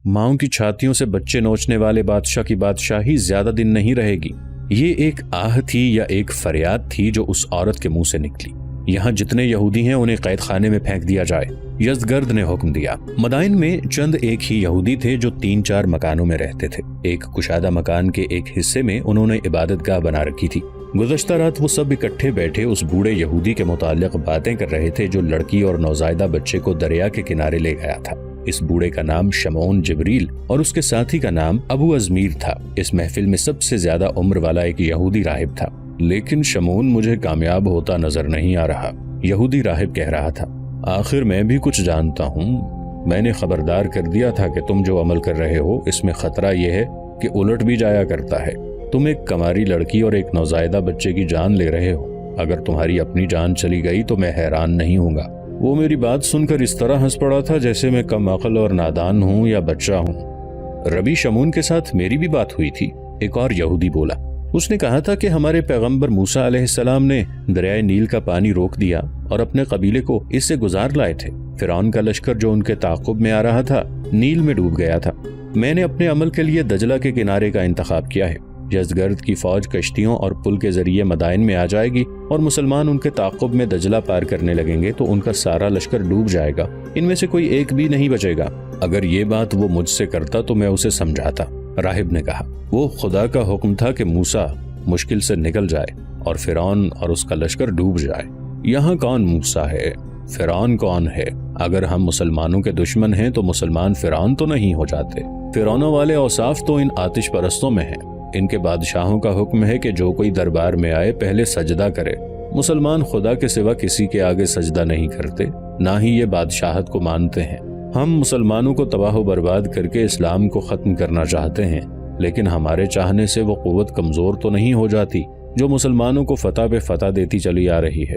ماؤں کی چھاتیوں سے بچے نوچنے والے بادشاہ کی بادشاہی زیادہ دن نہیں رہے گی۔ یہ ایک آہ تھی یا ایک فریاد تھی جو اس عورت کے منہ سے نکلی۔ یہاں جتنے یہودی ہیں انہیں قید خانے میں پھینک دیا جائے، یزدگرد نے حکم دیا۔ مدائن میں چند ایک ہی یہودی تھے جو 3-4 مکانوں میں رہتے تھے۔ ایک کشادہ مکان کے ایک حصے میں انہوں نے عبادت گاہ بنا رکھی تھی۔ گزشتہ رات وہ سب اکٹھے بیٹھے اس بوڑھے یہودی کے متعلق باتیں کر رہے تھے جو لڑکی اور نوزائیدہ بچے کو دریا کے کنارے لے گیا تھا۔ اس بوڑھے کا نام شمعون جبریل اور اس کے ساتھی کا نام ابو ازمیر تھا۔ اس محفل میں سب سے زیادہ عمر والا ایک یہودی راہب تھا، لیکن شمعون مجھے کامیاب ہوتا نظر نہیں آ رہا، یہودی راہب کہہ رہا تھا۔ آخر میں بھی کچھ جانتا ہوں، میں نے خبردار کر دیا تھا کہ تم جو عمل کر رہے ہو اس میں خطرہ یہ ہے کہ الٹ بھی جایا کرتا ہے۔ تم ایک کماری لڑکی اور ایک نوزائیدہ بچے کی جان لے رہے ہو، اگر تمہاری اپنی جان چلی گئی تو میں حیران نہیں ہوں گا۔ وہ میری بات سن کر اس طرح ہنس پڑا تھا جیسے میں کم عقل اور نادان ہوں یا بچہ ہوں۔ ربی شمعون کے ساتھ میری بھی بات ہوئی تھی، ایک اور یہودی بولا۔ اس نے کہا تھا کہ ہمارے پیغمبر موسیٰ علیہ السلام نے دریائے نیل کا پانی روک دیا اور اپنے قبیلے کو اس سے گزار لائے تھے۔ فرعون کا لشکر جو ان کے تعاقب میں آ رہا تھا نیل میں ڈوب گیا تھا۔ میں نے اپنے عمل کے لیے دجلہ کے کنارے کا انتخاب کیا ہے۔ یزدگرد کی فوج کشتیوں اور پل کے ذریعے مدائن میں آ جائے گی اور مسلمان ان کے تعاقب میں دجلہ پار کرنے لگیں گے تو ان کا سارا لشکر ڈوب جائے گا، ان میں سے کوئی ایک بھی نہیں بچے گا۔ اگر یہ بات وہ مجھ سے کرتا تو میں اسے سمجھاتا، راہب نے کہا۔ وہ خدا کا حکم تھا کہ موسیٰ مشکل سے نکل جائے اور فرعون اور اس کا لشکر ڈوب جائے۔ یہاں کون موسیٰ ہے؟ فرعون کون ہے؟ اگر ہم مسلمانوں کے دشمن ہیں تو مسلمان فرعون تو نہیں ہو جاتے۔ فرعونوں والے اوصاف تو ان آتش پرستوں میں ہیں۔ ان کے بادشاہوں کا حکم ہے کہ جو کوئی دربار میں آئے پہلے سجدہ کرے۔ مسلمان خدا کے سوا کسی کے آگے سجدہ نہیں کرتے، نہ ہی یہ بادشاہت کو مانتے ہیں۔ ہم مسلمانوں کو تباہ و برباد کر کے اسلام کو ختم کرنا چاہتے ہیں، لیکن ہمارے چاہنے سے وہ قوت کمزور تو نہیں ہو جاتی جو مسلمانوں کو فتح پہ فتح دیتی چلی آ رہی ہے۔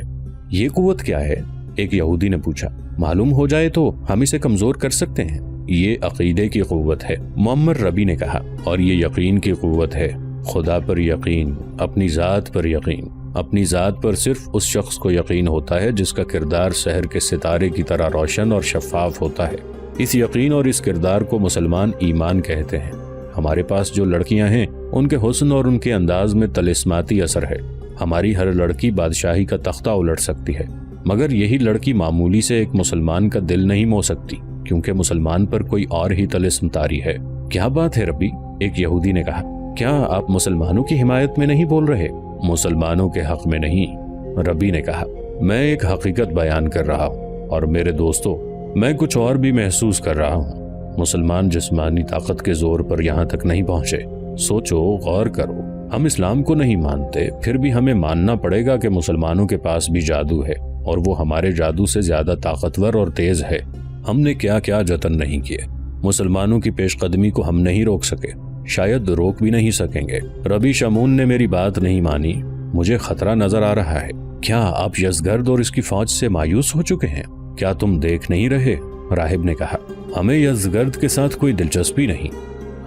یہ قوت کیا ہے؟ ایک یہودی نے پوچھا۔ معلوم ہو جائے تو ہم اسے کمزور کر سکتے ہیں۔ یہ عقیدے کی قوت ہے، معمر ربی نے کہا، اور یہ یقین کی قوت ہے۔ خدا پر یقین، اپنی ذات پر یقین۔ اپنی ذات پر صرف اس شخص کو یقین ہوتا ہے جس کا کردار سحر کے ستارے کی طرح روشن اور شفاف ہوتا ہے۔ اس یقین اور اس کردار کو مسلمان ایمان کہتے ہیں۔ ہمارے پاس جو لڑکیاں ہیں ان کے حسن اور ان کے انداز میں طلسماتی اثر ہے۔ ہماری ہر لڑکی بادشاہی کا تختہ الٹ سکتی ہے، مگر یہی لڑکی معمولی سے ایک مسلمان کا دل نہیں مو سکتی، کیونکہ مسلمان پر کوئی اور ہی طلسم طاری ہے۔ کیا بات ہے ربی؟ ایک یہودی نے کہا۔ کیا آپ مسلمانوں کی حمایت میں نہیں بول رہے؟ مسلمانوں کے حق میں نہیں، ربی نے کہا۔ میں ایک حقیقت بیان کر رہا ہوں، اور میرے دوستو، میں کچھ اور بھی محسوس کر رہا ہوں۔ مسلمان جسمانی طاقت کے زور پر یہاں تک نہیں پہنچے۔ سوچو، غور کرو۔ ہم اسلام کو نہیں مانتے، پھر بھی ہمیں ماننا پڑے گا کہ مسلمانوں کے پاس بھی جادو ہے، اور وہ ہمارے جادو سے زیادہ طاقتور اور تیز ہے۔ ہم نے کیا کیا جتن نہیں کیے، مسلمانوں کی پیش قدمی کو ہم نہیں روک سکے، شاید روک بھی نہیں سکیں گے۔ ربی شمعون نے میری بات نہیں مانی۔ مجھے خطرہ نظر آ رہا ہے۔ کیا آپ یزدگرد اور اس کی فوج سے مایوس ہو چکے ہیں؟ کیا تم دیکھ نہیں رہے؟ راہب نے کہا۔ ہمیں یزدگرد کے ساتھ کوئی دلچسپی نہیں،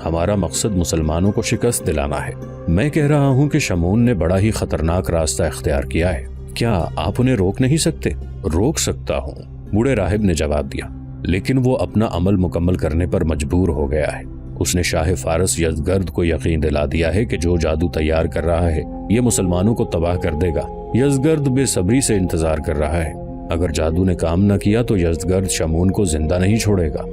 ہمارا مقصد مسلمانوں کو شکست دلانا ہے۔ میں کہہ رہا ہوں کہ شمعون نے بڑا ہی خطرناک راستہ اختیار کیا ہے۔ کیا آپ انہیں روک نہیں سکتے؟ روک سکتا ہوں، بوڑھے راہب نے جواب دیا، لیکن وہ اپنا عمل مکمل کرنے پر مجبور ہو گیا ہے۔ اس نے شاہ فارس یزدگرد کو یقین دلا دیا ہے کہ جو جادو تیار کر رہا ہے یہ مسلمانوں کو تباہ کر دے گا۔ یزدگرد بے صبری سے انتظار کر رہا ہے۔ اگر جادو نے کام نہ کیا تو یزدگرد شمعون کو زندہ نہیں چھوڑے گا۔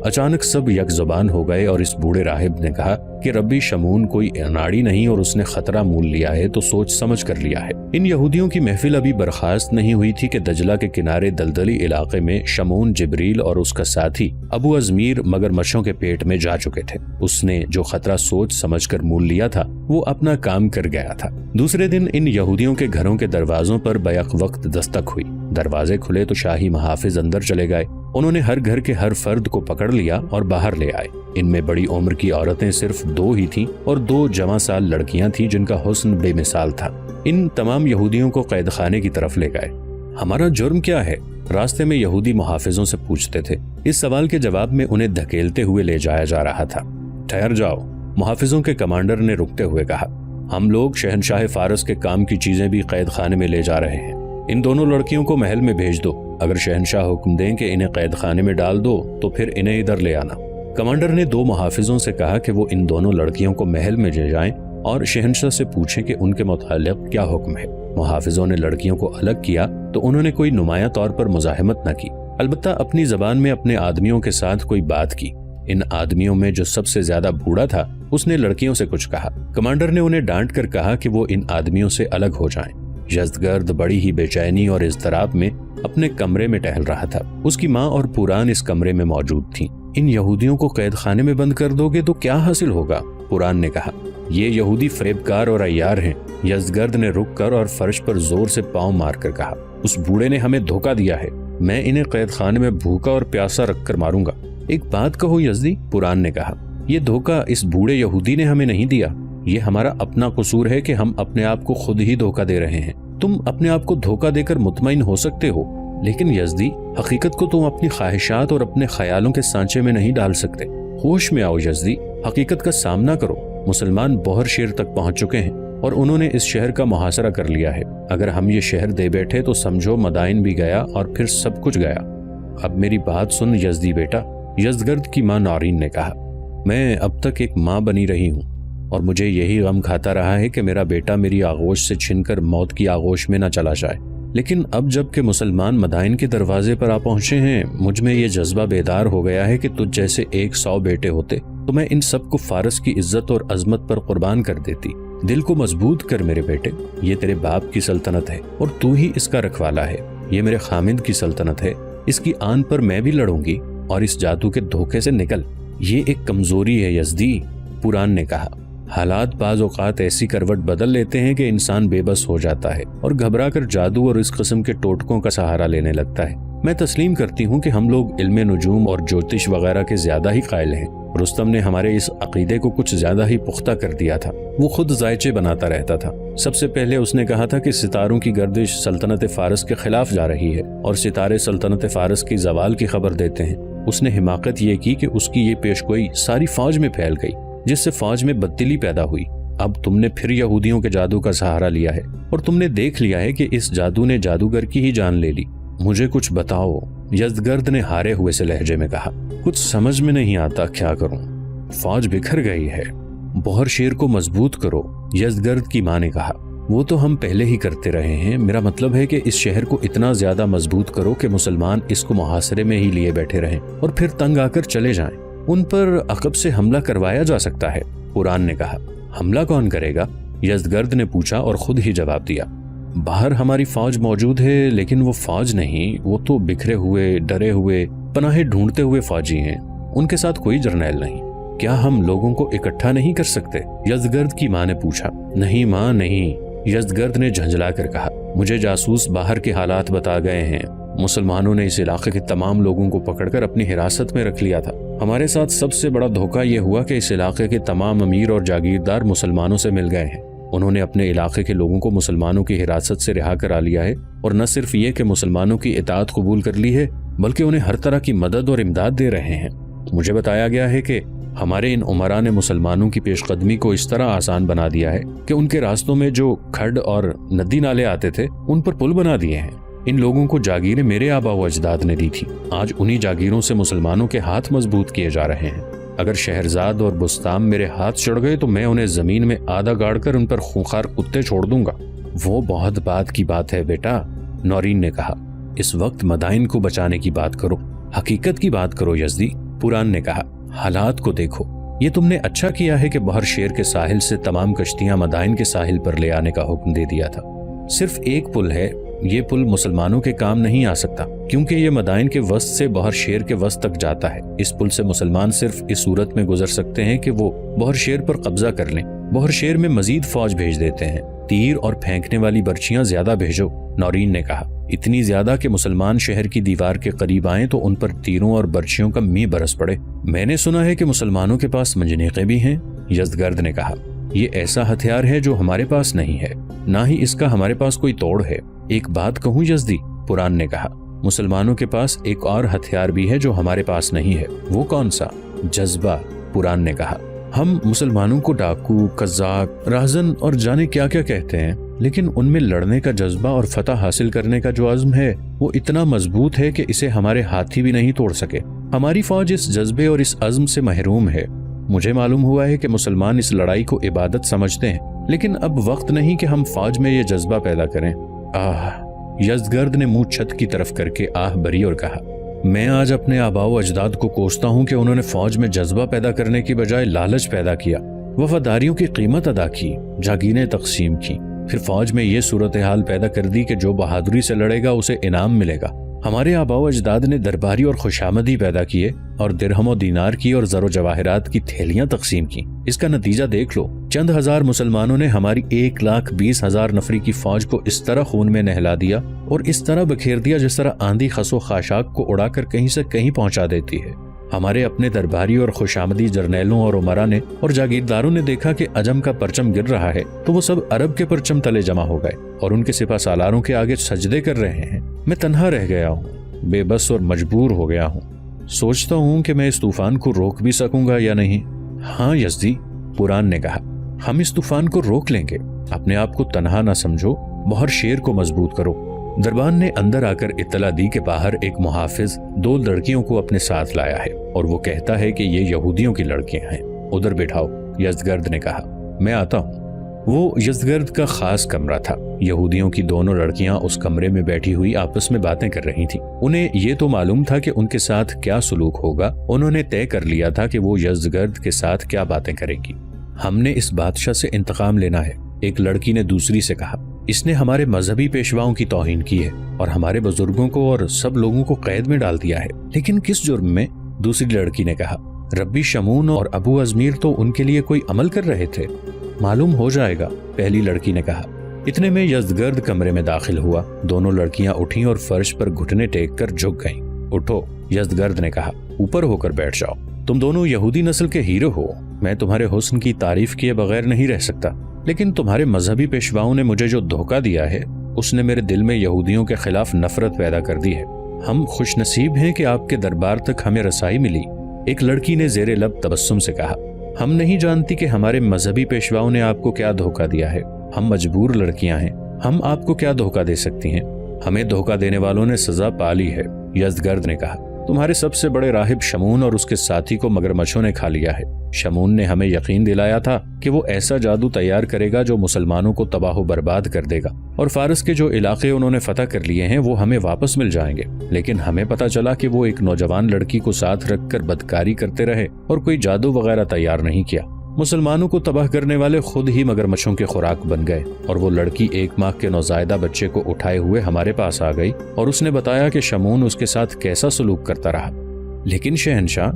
اچانک سب یک زبان ہو گئے اور اس بوڑھے راہب نے کہا کہ ربی شمعون کوئی اناڑی نہیں اور اس نے خطرہ مول لیا ہے تو سوچ سمجھ کر لیا ہے۔ ان یہودیوں کی محفل ابھی برخاست نہیں ہوئی تھی کہ دجلہ کے کنارے دلدلی علاقے میں شمعون جبریل اور اس کا ساتھی ابو ازمیر مگرمچھوں کے پیٹ میں جا چکے تھے۔ اس نے جو خطرہ سوچ سمجھ کر مول لیا تھا وہ اپنا کام کر گیا تھا۔ دوسرے دن ان یہودیوں کے گھروں کے دروازوں پر بیک وقت دستک ہوئی۔ دروازے کھلے تو شاہی محافظ اندر چلے گئے۔ انہوں نے ہر گھر کے ہر فرد کو پکڑ لیا اور باہر لے آئے۔ ان میں بڑی عمر کی عورتیں صرف 2 ہی تھیں اور 2 جوان سال لڑکیاں تھیں جن کا حسن بے مثال تھا۔ ان تمام یہودیوں کو قید خانے کی طرف لے گئے۔ ہمارا جرم کیا ہے؟ راستے میں یہودی محافظوں سے پوچھتے تھے۔ اس سوال کے جواب میں انہیں دھکیلتے ہوئے لے جایا جا رہا تھا۔ ٹھہر جاؤ، محافظوں کے کمانڈر نے رکتے ہوئے کہا۔ ہم لوگ شہنشاہ فارس کے کام کی چیزیں بھی قید خانے میں لے جا رہے ہیں۔ ان دونوں لڑکیوں کو محل میں بھیج دو۔ اگر شہنشاہ حکم دیں کہ انہیں قید خانے میں ڈال دو تو پھر انہیں ادھر لے آنا۔ कमांडर ने 2 मुहाफिजों से कहा कि वो इन दोनों लड़कियों को महल में ले जाएं और शहंशाह से पूछें कि उनके मुताल्लिक क्या हुक्म है। मुहाफिजों ने लड़कियों को अलग किया तो उन्होंने कोई नुमाया तौर पर मुजाहिमत न की, अलबत्ता अपनी जबान में अपने आदमियों के साथ कोई बात की। इन आदमियों में जो सबसे ज्यादा बूढ़ा था उसने लड़कियों से कुछ कहा। कमांडर ने उन्हें डांट कर कहा कि वो इन आदमियों से अलग हो जाएं। यज़दगर्द बड़ी ही बेचैनी और इज़्तिराब में अपने कमरे में टहल रहा था। उसकी माँ और पुरान इस कमरे में मौजूद थीं। इन यहूदियों को कैद खाने में बंद कर दोगे तो क्या हासिल होगा? पुरान ने कहा। ये यहूदी फरेबकार और अय्यार हैं। यज़दगर्द ने रुक कर और फर्श पर जोर से पांव मारकर कहा, उस बूढ़े ने हमें धोखा दिया है। मैं इन्हें कैद खाने में भूखा और प्यासा रखकर मारूंगा। एक बात कहो यज़दी, पुरान ने कहा, ये धोखा इस बूढ़े यहूदी ने हमें नहीं दिया। ये हमारा अपना कसूर है कि हम अपने आप को खुद ही धोखा दे रहे हैं। तुम अपने आप को धोखा देकर मुतमईन हो सकते हो, लेकिन यज़दी, हकीकत को तुम अपनी ख्वाहिशात और अपने ख्यालों के सांचे में नहीं डाल सकते। होश में आओ यज़दी, हकीकत का सामना करो। मुसलमान बोहर शेर तक पहुंच चुके हैं और उन्होंने इस शहर का मुहासरा कर लिया है। अगर हम ये शहर दे बैठे तो समझो मदाइन भी गया और फिर सब कुछ गया। अब मेरी बात सुन यज़दी बेटा, यज़दगर्द की माँ नौरीन ने कहा। मैं अब तक एक माँ बनी रही हूँ और मुझे यही गम खाता रहा है कि मेरा बेटा मेरी आगोश से छिनकर मौत की आगोश में न चला जाए। लेकिन अब जब के मुसलमान मदाइन के दरवाजे पर आ पहुंचे हैं, मुझ में ये जज्बा बेदार हो गया है कि तुझ जैसे 100 बेटे होते तो मैं इन सबको फारस की इज्जत और अजमत पर कुर्बान कर देती। दिल को मजबूत कर मेरे बेटे, ये तेरे बाप की सल्तनत है और तू ही इसका रखवाला है। ये मेरे खामिद की सल्तनत है, इसकी आन पर मैं भी लड़ूंगी और इस जादू के धोखे से निकल। ये एक कमजोरी है यज़दी, पुरान ने कहा। हालात बाज़ औक़ात ऐसी करवट बदल लेते हैं कि इंसान बेबस हो जाता है और घबरा कर जादू और इस किस्म के टोटकों का सहारा लेने लगता है। मैं तस्लीम करती हूँ कि हम लोग इल्मे नुजूम और ज्योतिष वगैरह के ज्यादा ही कायल हैं। रुस्तम ने हमारे इस अकीदे को कुछ ज्यादा ही पुख्ता कर दिया था। वो खुद जायचे बनाता रहता था। सबसे पहले उसने कहा था कि सितारों की गर्दिश सल्तनत फारस के खिलाफ जा रही है और सितारे सल्तनत फारस की जवाल की खबर देते हैं। उसने हिमाकत ये की कि उसकी ये पेशगोई सारी फौज में फैल गई, जिससे फौज में बददिली पैदा हुई। अब तुमने फिर यहूदियों के जादू का सहारा लिया है और तुमने देख लिया है कि इस जादू ने जादूगर की ही जान ले ली। मुझे कुछ बताओ, यज़दगर्द ने हारे हुए से लहजे में कहा। कुछ समझ में नहीं आता, क्या करूं? फौज बिखर गई है। बोहर शेर को मजबूत करो, यज़दगर्द की मां ने कहा। वो तो हम पहले ही करते रहे हैं। मेरा मतलब है कि इस शहर को इतना ज्यादा मजबूत करो कि मुसलमान इसको मुहासरे में ही लिए बैठे रहें और फिर तंग आकर चले जाएं। उन पर अकब से हमला करवाया जा सकता है, पुरान ने कहा। हमला कौन करेगा? यज़दगर्द ने पूछा और खुद ही जवाब दिया। बाहर हमारी फौज मौजूद है, लेकिन वो फौज नहीं, वो तो बिखरे हुए, डरे हुए, पनाहे ढूंढते हुए फौजी हैं। उनके साथ कोई जर्नैल नहीं। क्या हम लोगों को इकट्ठा नहीं कर सकते? यज़दगर्द की मां ने पूछा। नहीं मां, नहीं, यज़दगर्द ने झंझला कर कहा। मुझे जासूस बाहर के हालात बता गए हैं। मुसलमानों ने इस इलाके के तमाम लोगों को पकड़कर अपनी हिरासत में रख लिया था। हमारे साथ सबसे बड़ा धोखा यह हुआ कि इस इलाके के तमाम अमीर और जागीरदार मुसलमानों से मिल गए हैं। उन्होंने अपने इलाके के लोगों को मुसलमानों की हिरासत से रिहा करा लिया है और न सिर्फ ये कि मुसलमानों की इताअत कबूल कर ली है, बल्कि उन्हें हर तरह की मदद और इमदाद दे रहे हैं। मुझे बताया गया है कि हमारे इन उमरा ने मुसलमानों की पेशकदमी को इस तरह आसान बना दिया है कि उनके रास्तों में जो खड्ड और नदी नाले आते थे, उन पर पुल बना दिए हैं। इन लोगों को जागीरें मेरे आबा व अजदाद ने दी थी। आज उन्हीं जागीरों से मुसलमानों के हाथ मजबूत किए जा रहे हैं। अगर शहरजाद और बुस्ताम मेरे हाथ चढ़ गए तो मैं उन्हें जमीन में आधा गाड़कर उन पर खूंखार कुत्ते छोड़ दूंगा। वो बहुत बात की बात है बेटा, नौरीन ने कहा। इस वक्त मदाइन को बचाने की बात करो, हकीकत की बात करो यज़दी, पुरान ने कहा। हालात को देखो। ये तुमने अच्छा किया है कि बहर शेर के साहिल से तमाम कश्तियां मदाइन के साहिल पर ले आने का हुक्म दे दिया था। सिर्फ एक पुल है, ये पुल मुसलमानों के काम नहीं आ सकता क्योंकि ये मदाइन के वस्त से बहर शेर के वस्त तक जाता है। इस पुल से मुसलमान सिर्फ इस सूरत में गुजर सकते हैं कि वो बहर शेर पर कब्जा कर लें। बहर शेर में मजीद फौज भेज देते हैं। तीर और फेंकने वाली बर्छियां ज्यादा भेजो, नौरीन ने कहा। इतनी ज्यादा कि मुसलमान शहर की दीवार के करीब आए तो उन पर तीरों और बर्छियों का मींह बरस पड़े। मैंने सुना है कि मुसलमानों के पास मंजनीक़े भी हैं, यज़दगर्द ने कहा। ये ऐसा हथियार है जो हमारे पास नहीं है, ना ही इसका हमारे पास कोई तोड़ है। एक बात कहूँ यज़दी, पुरान ने कहा, मुसलमानों के पास एक और हथियार भी है जो हमारे पास नहीं है। वो कौन सा? जज्बा, पुरान ने कहा। हम मुसलमानों को डाकू, कज़्ज़ाब, राज़न और जाने क्या क्या कहते हैं, लेकिन उनमें लड़ने का जज्बा और फतह हासिल करने का जो अज़्म है वो इतना मजबूत है कि इसे हमारे हाथी भी नहीं तोड़ सके। हमारी फौज इस जज्बे और इस अज़्म से महरूम है। मुझे मालूम हुआ है कि मुसलमान इस लड़ाई को इबादत समझते हैं, लेकिन अब वक्त नहीं कि हम फौज में ये जज्बा पैदा करें। यज़दगर्द ने मुंह छत की तरफ करके आह भरी और कहा, मैं आज अपने आबाओ अजदाद को कोसता हूँ कि उन्होंने फौज में जज्बा पैदा करने की बजाय लालच पैदा किया, वफादारियों की कीमत अदा की, जागीरें तकसीम की, फिर फौज में ये सूरत हाल पैदा कर दी कि जो बहादुरी से लड़ेगा उसे इनाम मिलेगा। हमारे आबाओ अजदाद ने दरबारी और खुशामदी पैदा किए और दिरहम दीनार की और ज़रो जवाहरात की थैलियां तकसीम की। इसका नतीजा देख लो, चंद हजार मुसलमानों ने हमारी 1,20,000 नफरी की फौज को इस तरह खून में नहला दिया और इस तरह बखेर दिया जिस तरह आंधी खसो खाशाक को उड़ाकर कहीं से कहीं पहुंचा देती है। हमारे अपने दरबारी और खुशामदी जर्नैलों और उमरा ने और जागीरदारों ने देखा कि अजम का परचम गिर रहा है तो वो सब अरब के परचम तले जमा हो गए और उनके सिपा सालारों के आगे सजदे कर रहे हैं। मैं तन्हा रह गया हूँ, बेबस और मजबूर हो गया हूँ। सोचता हूँ कि मैं इस तूफान को रोक भी सकूंगा या नहीं। हाँ यज़दी, पुरान ने कहा, हम इस तूफान को रोक लेंगे। अपने आप को तन्हा ना समझो, बहुत शेर को मजबूत करो। दरबान ने अंदर आकर इत्तला दी कि बाहर एक मुहाफिज 2 लड़कियों को अपने साथ लाया है और वो कहता है कि ये यहूदियों की लड़कियां हैं, उधर बिठाओ। यज़दगर्द ने कहा, मैं आता हूँ। वो यज़दगर्द का खास कमरा था। यहूदियों की दोनों लड़कियां उस कमरे में बैठी हुई आपस में बातें कर रही थीं। उन्हें ये तो मालूम था कि उनके साथ क्या सलूक होगा। उन्होंने तय कर लिया था कि वो यज़दगर्द के साथ क्या बातें करेंगी। हमने इस बादशाह से इंतकाम लेना है, एक लड़की ने दूसरी से कहा। इसने हमारे मजहबी पेशवाओं की तौहीन की है और हमारे बुजुर्गों को और सब लोगों को कैद में डाल दिया है। लेकिन किस जुर्म में? दूसरी लड़की ने कहा। रब्बी शमून और अबू अजमीर तो उनके लिए कोई अमल कर रहे थे, मालूम हो जाएगा, पहली लड़की ने कहा। इतने में यज़दगर्द कमरे में दाखिल हुआ। दोनों लड़कियां उठीं और फर्श पर घुटने टेक कर झुक गईं। उठो, यज़दगर्द ने कहा, ऊपर होकर बैठ जाओ। तुम दोनों यहूदी नस्ल के हीरो हो। मैं तुम्हारे हुस्न की तारीफ किए बगैर नहीं रह सकता, लेकिन तुम्हारे मजहबी पेशवाओं ने मुझे जो धोखा दिया है उसने मेरे दिल में यहूदियों के खिलाफ नफरत पैदा कर दी है। हम खुशनसीब हैं कि आपके दरबार तक हमें रसाई मिली, एक लड़की ने जेरे लब तबस्सुम से कहा। हम नहीं जानती कि हमारे मजहबी पेशवाओं ने आपको क्या धोखा दिया है। हम मजबूर लड़कियां हैं, हम आपको क्या धोखा दे सकती हैं। हमें धोखा देने वालों ने सजा पा ली है। यज़दगर्द ने कहा, तुम्हारे सबसे बड़े राहिब शमून और उसके साथी को मगरमच्छों ने खा लिया है। शमून ने हमें यकीन दिलाया था कि वो ऐसा जादू तैयार करेगा जो मुसलमानों को तबाह बर्बाद कर देगा और फारस के जो इलाके उन्होंने फतह कर लिए हैं वो हमें वापस मिल जाएंगे। लेकिन हमें पता चला कि वो एक नौजवान लड़की को साथ रखकर बदकारी करते रहे और कोई जादू वगैरह तैयार नहीं किया। मुसलमानों को तबाह करने वाले खुद ही मगरमच्छों के खुराक बन गए और वो लड़की 1 माह के नौजायदा बच्चे को उठाए हुए हमारे पास आ गई और उसने बताया कि शमून उसके साथ कैसा सलूक करता रहा। लेकिन शहंशाह,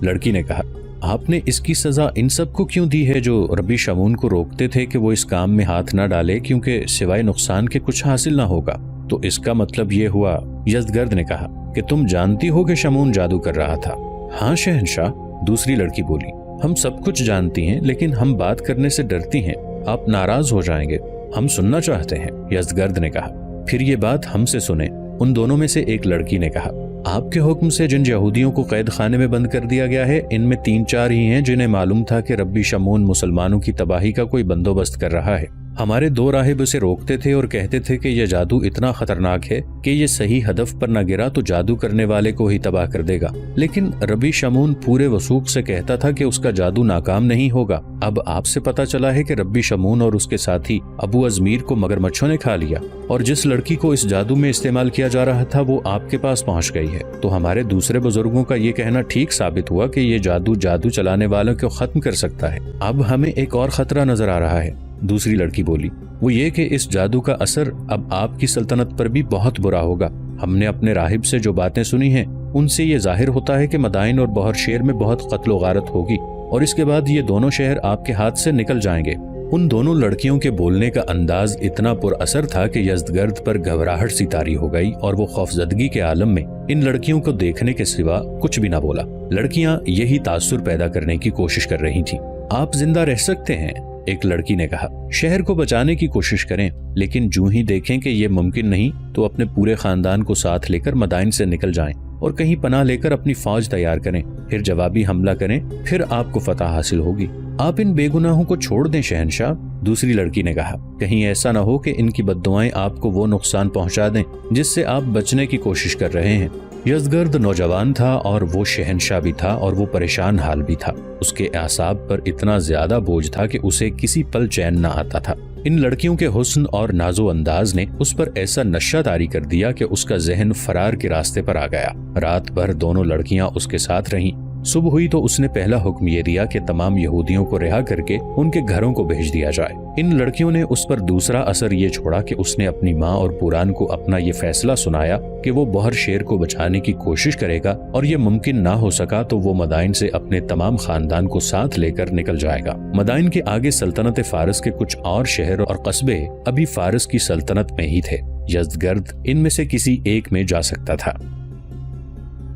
लड़की ने कहा, आपने इसकी सजा इन सबको क्यों दी है जो रब्बी शमून को रोकते थे कि वो इस काम में हाथ न डाले क्योंकि सिवाय नुकसान के कुछ हासिल न होगा। तो इसका मतलब ये हुआ, यज़दगर्द ने कहा, कि तुम जानती हो कि शमून जादू कर रहा था। हाँ शहंशाह, दूसरी लड़की बोली, हम सब कुछ जानती हैं लेकिन हम बात करने से डरती हैं, आप नाराज हो जाएंगे, हम सुनना चाहते हैं। यज़दगर्द ने कहा, फिर ये बात हमसे सुने। उन दोनों में से एक लड़की ने कहा, आपके हुक्म से जिन यहूदियों को कैद खाने में बंद कर दिया गया है इनमें 3-4 ही हैं जिन्हें मालूम था कि रब्बी शमून मुसलमानों की तबाही का कोई बंदोबस्त कर रहा है। हमारे 2 राहिब उसे रोकते थे और कहते थे कि यह जादू इतना खतरनाक है कि ये सही हदफ पर न गिरा तो जादू करने वाले को ही तबाह कर देगा। लेकिन रब्बी शमून पूरे वसूख से कहता था कि उसका जादू नाकाम नहीं होगा। अब आपसे पता चला है कि रब्बी शमून और उसके साथी अबू अजमीर को मगरमच्छों ने खा लिया और जिस लड़की को इस जादू में इस्तेमाल किया जा रहा था वो आपके पास पहुंच गई है। तो हमारे दूसरे बुजुर्गों का ये कहना ठीक साबित हुआ कि ये जादू चलाने वालों को खत्म कर सकता है। अब हमें एक और खतरा नजर आ रहा है, दूसरी लड़की बोली, वो ये कि इस जादू का असर अब आपकी सल्तनत पर भी बहुत बुरा होगा। हमने अपने राहिब से जो बातें सुनी हैं उनसे ये जाहिर होता है कि मदाइन और बहर शेर में बहुत कत्ल गारत होगी और इसके बाद ये दोनों शहर आपके हाथ से निकल जाएंगे। उन दोनों लड़कियों के बोलने का अंदाज इतना पुरअसर था कि यज़दगर्द पर घबराहट सी तारी हो गई और वो खौफजदगी के आलम में इन लड़कियों को देखने के सिवा कुछ भी ना बोला। लड़कियां यही तासुर पैदा करने की कोशिश कर रही थीं। आप जिंदा रह सकते हैं, एक लड़की ने कहा, शहर को बचाने की कोशिश करें, लेकिन जूं ही देखें कि ये मुमकिन नहीं तो अपने पूरे खानदान को साथ लेकर मदाइन से निकल जाएं और कहीं पनाह लेकर अपनी फौज तैयार करें, फिर जवाबी हमला करें, फिर आपको फतह हासिल होगी। आप इन बेगुनाहों को छोड़ दें शहंशाह, दूसरी लड़की ने कहा, कहीं ऐसा न हो कि इनकी बद्दुआएं आपको वो नुकसान पहुंचा दें जिससे आप बचने की कोशिश कर रहे हैं। یزدگرد نوجوان تھا اور وہ شہنشاہ بھی تھا اور وہ پریشان حال بھی تھا۔ اس کے اعصاب پر اتنا زیادہ بوجھ تھا کہ اسے کسی پل چین نہ آتا تھا۔ ان لڑکیوں کے حسن اور نازو انداز نے اس پر ایسا نشہ طاری کر دیا کہ اس کا ذہن فرار کے راستے پر آ گیا۔ رات بھر دونوں لڑکیاں اس کے ساتھ رہیں۔ صبح ہوئی تو اس نے پہلا حکم یہ دیا کہ تمام یہودیوں کو رہا کر کے ان کے گھروں کو بھیج دیا جائے۔ ان لڑکیوں نے اس پر دوسرا اثر یہ چھوڑا کہ اس نے اپنی ماں اور پوران کو اپنا یہ فیصلہ سنایا کہ وہ بہر شیر کو بچانے کی کوشش کرے گا، اور یہ ممکن نہ ہو سکا تو وہ مدائن سے اپنے تمام خاندان کو ساتھ لے کر نکل جائے گا۔ مدائن کے آگے سلطنت فارس کے کچھ اور شہر اور قصبے ابھی فارس کی سلطنت میں ہی تھے۔ یزدگرد ان میں سے کسی ایک میں جا سکتا تھا۔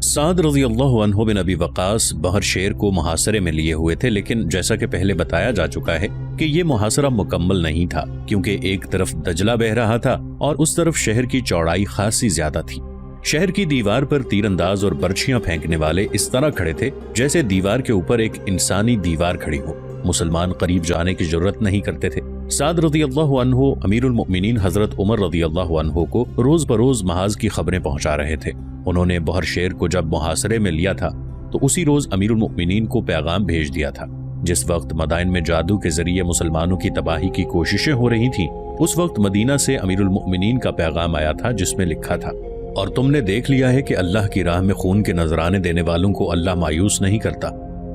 سعد رضی اللہ عنہ بن ابی وقاص بہر شیر کو محاصرے میں لیے ہوئے تھے، لیکن جیسا کہ پہلے بتایا جا چکا ہے کہ یہ محاصرہ مکمل نہیں تھا، کیونکہ ایک طرف دجلہ بہہ رہا تھا اور اس طرف شہر کی چوڑائی خاصی زیادہ تھی۔ شہر کی دیوار پر تیر انداز اور برچھیاں پھینکنے والے اس طرح کھڑے تھے جیسے دیوار کے اوپر ایک انسانی دیوار کھڑی ہو۔ مسلمان قریب جانے کی جرت نہیں کرتے تھے۔ سعد رضی اللہ عنہ امیر المؤمنین حضرت عمر رضی اللہ عنہ کو روز بروز محاذ کی خبریں پہنچا رہے تھے۔ انہوں نے بہر شیر کو جب محاصرے میں لیا تھا تو اسی روز امیر المؤمنین کو پیغام بھیج دیا تھا۔ جس وقت مدائن میں جادو کے ذریعے مسلمانوں کی تباہی کی کوششیں ہو رہی تھیں، اس وقت مدینہ سے امیر المؤمنین کا پیغام آیا تھا جس میں لکھا تھا، اور تم نے دیکھ لیا ہے کہ اللہ کی راہ میں خون کے نذرانے دینے والوں کو اللہ مایوس نہیں کرتا۔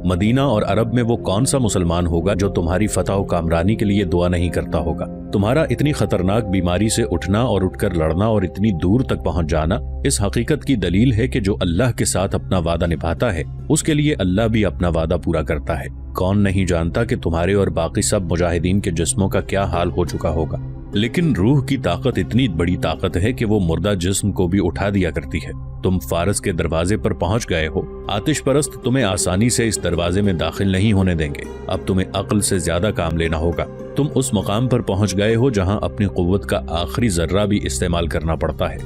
مدینہ اور عرب میں وہ کون سا مسلمان ہوگا جو تمہاری فتح و کامرانی کے لیے دعا نہیں کرتا ہوگا؟ تمہارا اتنی خطرناک بیماری سے اٹھنا اور اٹھ کر لڑنا اور اتنی دور تک پہنچ جانا اس حقیقت کی دلیل ہے کہ جو اللہ کے ساتھ اپنا وعدہ نبھاتا ہے اس کے لیے اللہ بھی اپنا وعدہ پورا کرتا ہے۔ کون نہیں جانتا کہ تمہارے اور باقی سب مجاہدین کے جسموں کا کیا حال ہو چکا ہوگا، لیکن روح کی طاقت اتنی بڑی طاقت ہے کہ وہ مردہ جسم کو بھی اٹھا دیا کرتی ہے۔ تم فارس کے دروازے پر پہنچ گئے ہو، آتش پرست تمہیں آسانی سے اس دروازے میں داخل نہیں ہونے دیں گے۔ اب تمہیں عقل سے زیادہ کام لینا ہوگا۔ تم اس مقام پر پہنچ گئے ہو جہاں اپنی قوت کا آخری ذرہ بھی استعمال کرنا پڑتا ہے۔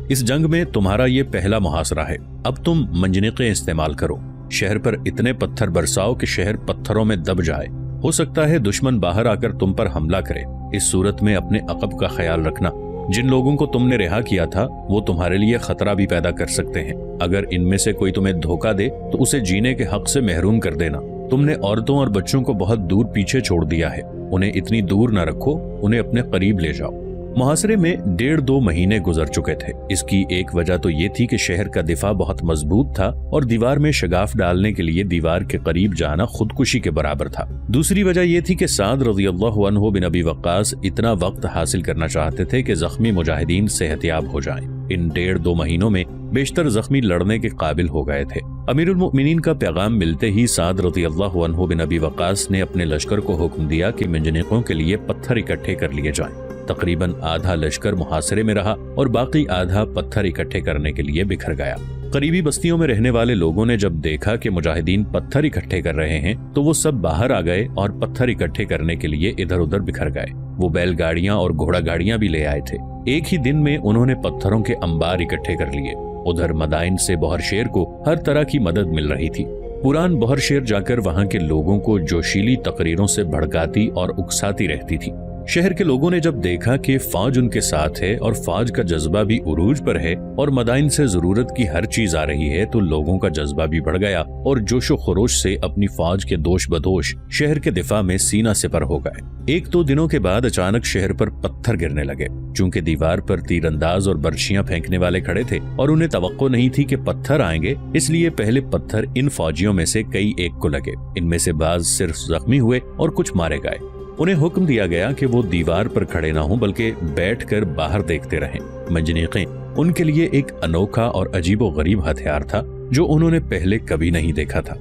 اس جنگ میں تمہارا یہ پہلا محاصرہ ہے۔ اب تم منجنیقیں استعمال کرو، شہر پر اتنے پتھر برساؤ کہ شہر پتھروں میں دب جائے۔ ہو سکتا ہے دشمن باہر آ کر تم پر حملہ کرے۔ اس صورت میں اپنے عقب کا خیال رکھنا۔ جن لوگوں کو تم نے رہا کیا تھا وہ تمہارے لیے خطرہ بھی پیدا کر سکتے ہیں۔ اگر ان میں سے کوئی تمہیں دھوکہ دے تو اسے جینے کے حق سے محروم کر دینا۔ تم نے عورتوں اور بچوں کو بہت دور پیچھے چھوڑ دیا ہے، انہیں اتنی دور نہ رکھو، انہیں اپنے قریب لے جاؤ۔ محاصرے میں 1.5-2 مہینے گزر چکے تھے۔ اس کی ایک وجہ تو یہ تھی کہ شہر کا دفاع بہت مضبوط تھا اور دیوار میں شگاف ڈالنے کے لیے دیوار کے قریب جانا خودکشی کے برابر تھا۔ دوسری وجہ یہ تھی کہ سعد رضی اللہ عنہ بن ابی وقاص اتنا وقت حاصل کرنا چاہتے تھے کہ زخمی مجاہدین صحتیاب ہو جائیں۔ ان 1.5-2 مہینوں میں بیشتر زخمی لڑنے کے قابل ہو گئے تھے۔ امیر المؤمنین کا پیغام ملتے ہی سعد رضی اللہ عنہ بن ابی وقاص نے اپنے لشکر کو حکم دیا کہ منجنیقوں کے لیے پتھر اکٹھے کر لیے جائیں۔ تقریباً آدھا لشکر محاصرے میں رہا اور باقی آدھا پتھر اکٹھے کرنے کے لیے بکھر گیا۔ قریبی بستیوں میں رہنے والے لوگوں نے جب دیکھا کہ مجاہدین پتھر اکٹھے کر رہے ہیں تو وہ سب باہر آ گئے اور پتھر اکٹھے کرنے کے لیے ادھر ادھر بکھر گئے۔ وہ بیل گاڑیاں اور گھوڑا گاڑیاں بھی لے آئے تھے۔ ایک ہی دن میں انہوں نے پتھروں کے انبار اکٹھے کر لیے۔ ادھر مدائن سے بہر شیر کو ہر طرح کی مدد مل رہی تھی۔ پوران بہر شیر جا کر وہاں کے لوگوں کو جوشیلی تقریروں سے بھڑکاتی اور اکساتی رہتی تھی۔ شہر کے لوگوں نے جب دیکھا کہ فوج ان کے ساتھ ہے اور فوج کا جذبہ بھی عروج پر ہے اور مدائن سے ضرورت کی ہر چیز آ رہی ہے تو لوگوں کا جذبہ بھی بڑھ گیا اور جوش و خروش سے اپنی فوج کے دوش بدوش شہر کے دفاع میں سینہ سپر ہو گئے۔ 1-2 دنوں کے بعد اچانک شہر پر پتھر گرنے لگے۔ چونکہ دیوار پر تیر انداز اور برچھیاں پھینکنے والے کھڑے تھے اور انہیں توقع نہیں تھی کہ پتھر آئیں گے، اس لیے پہلے پتھر ان فوجیوں میں سے کئی ایک کو لگے۔ ان میں سے بعض صرف زخمی ہوئے اور کچھ مارے گئے۔ انہیں حکم دیا گیا کہ وہ دیوار پر کھڑے نہ ہوں بلکہ بیٹھ کر باہر دیکھتے رہیں۔ منجنیقیں ان کے لیے ایک انوکھا اور عجیب و غریب ہتھیار تھا جو انہوں نے پہلے کبھی نہیں دیکھا تھا۔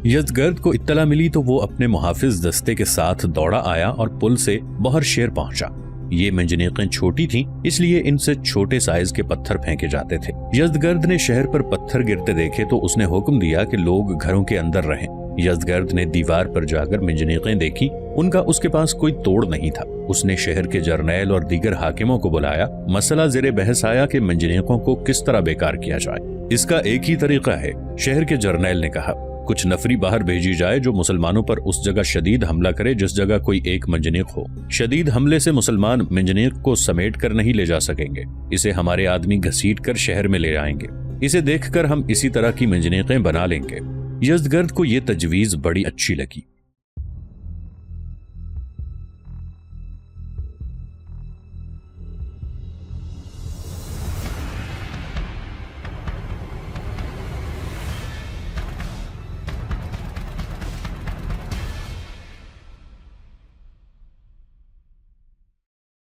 یزدگرد کو اطلاع ملی تو وہ اپنے محافظ دستے کے ساتھ دوڑا آیا اور پل سے بہر شیر پہنچا۔ یہ منجنیقیں چھوٹی تھیں اس لیے ان سے چھوٹے سائز کے پتھر پھینکے جاتے تھے۔ یزدگرد نے شہر پر پتھر گرتے دیکھے تو اس نے حکم دیا کہ لوگ گھروں کے اندر رہیں۔ یزدگرد نے دیوار پر جا کر منجنیقیں دیکھی، ان کا اس کے پاس کوئی توڑ نہیں تھا۔ اس نے شہر کے جرنیل اور دیگر حاکموں کو بلایا۔ مسئلہ زیر بحث آیا کہ منجنیقوں کو کس طرح بیکار کیا جائے۔ اس کا ایک ہی طریقہ ہے، شہر کے جرنیل نے کہا۔ کچھ نفری باہر بھیجی جائے جو مسلمانوں پر اس جگہ شدید حملہ کرے جس جگہ کوئی ایک منجنیق ہو۔ شدید حملے سے مسلمان منجنیق کو سمیٹ کر نہیں لے جا سکیں گے، اسے ہمارے آدمی گھسیٹ کر شہر میں لے آئیں گے۔ इसे देखकर हम इसी तरह की मंजनीक़ें बना लेंगे। यज़दगर्द को ये तजवीज़ बड़ी अच्छी लगी।